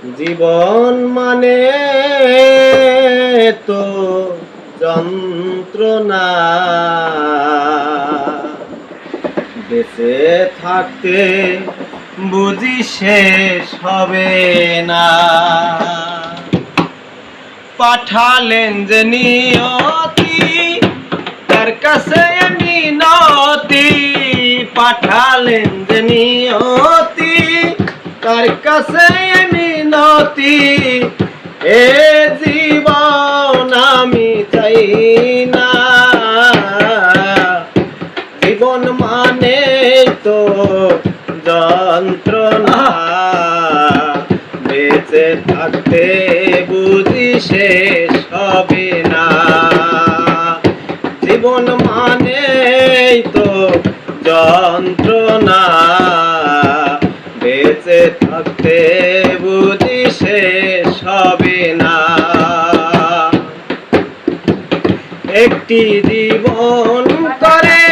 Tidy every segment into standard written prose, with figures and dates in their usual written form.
জীবন মানে তো যন্ত্রণা, বেঁচে থাকতে বুঝি শেষ হবে না। পাঠালেন যে নিয়তি, তার কাছে মিনতি। পাঠালেন যে নিয়তি, তার কাছে মিনতি। এ জীবন আমি চাই না, জীবন মানে তো যন্ত্রণা, বেঁচে থাকতে বুঝি শেষ হবে না। জীবন মানে তো যন্ত্রণা, বেঁচে থাকতে বুঝি শেষ হবে না। একটি জীবন করে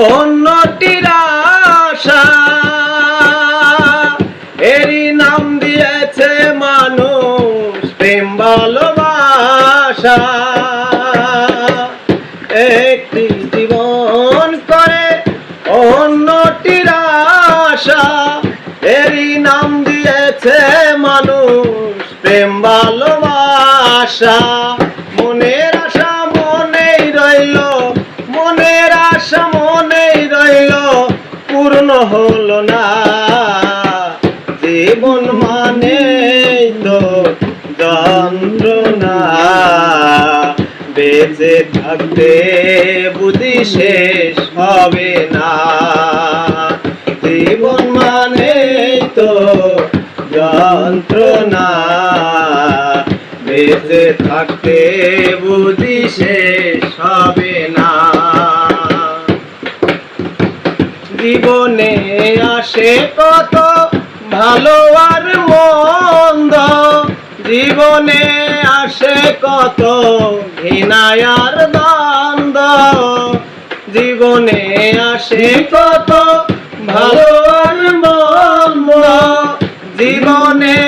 অন্যটির আশা, এরই নাম দিয়েছে মানুষ প্রেম ভালোবাসা। একটি জীবন করে অন্যটির আশা, এরই নাম দিয়েছে মানুষ প্রেম ভালোবাসা। মনের আশা মনেই রইল, মনের আশা মনেই রইল, পূর্ণ হলো না। জীবন মানে তো যন্ত্রণা, বেঁচে থাকতে বুঝি শেষ হবে না। জীবন মানে তো যন্ত্রণা, বেঁচে থাকতে বুঝি শেষ হবে না। জীবনে আসে কত ভালো আর মন্দ, জীবনে আসে কত ঘৃণায় আর দ্বন্দ্ব। জীবনে আসে কত ভালো আর মন্দ, জীবনে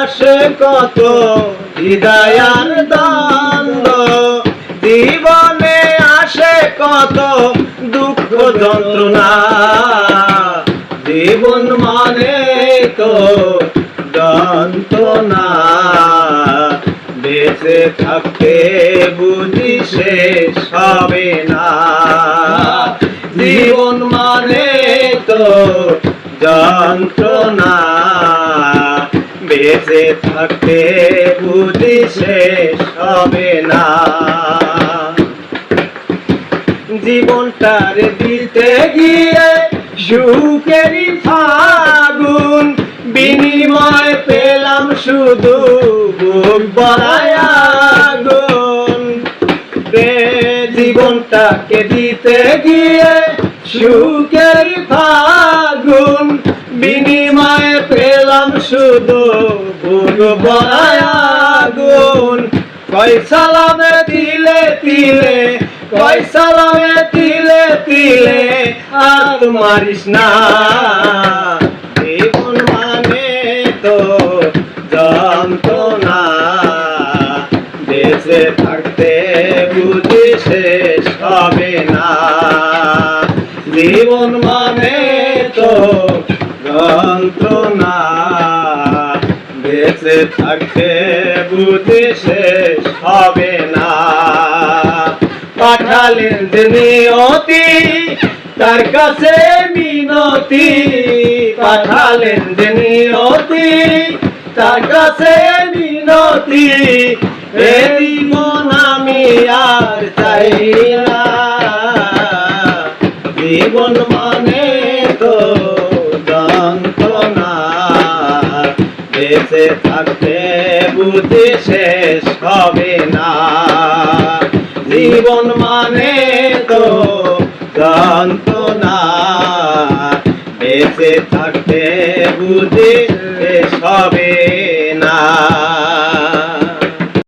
আসে কত হৃদয় আর দ্বন্দ্ব। জীবনে আসে কত দুঃখ যন্ত্রণা, জীবন মানে তো যন্ত্রণা, বেঁচে থাকতে বুঝি শেষ হবে না। জীবন মানে তো যন্ত্রণা, বেঁচে থাকতে বুঝি শেষ হবে না। জীবনটার দিতে গিয়ে সুখেরই ফাগুন, বিনিময় পেলাম শুধু বুক ভরায় আগুন। জীবনটাকে দিতে গিয়ে সুখের ফাগুন, বিনিময়ে পেলাম শুধু বুক ভরায় আগুন। কয় সালামে তিলে তিলে, কয় সালামে তিলে তিলে, আর মারিস না। জীবন মানে তো যন্ত্রণা, বেঁচে থাকতে বুঝি শেষ হবে না। জীবন মানে তো যন্ত্রণা, বেঁচে থাকতে বুঝি শেষ হবে না। পাঠালেন যে নিয়তি, তার কাছে মিনতি। পাঠালেন যে নিয়তি, তার কাছে মিনতি। এই জীবন আমি আর চাই না, জীবন মানে তো যন্ত্রণা, বেঁচে থাকতে বুঝি শেষ হবে না। জীবন মানে তো যন্ত্রণা, বেঁচে থাকতে বুঝি শেষ হবে না।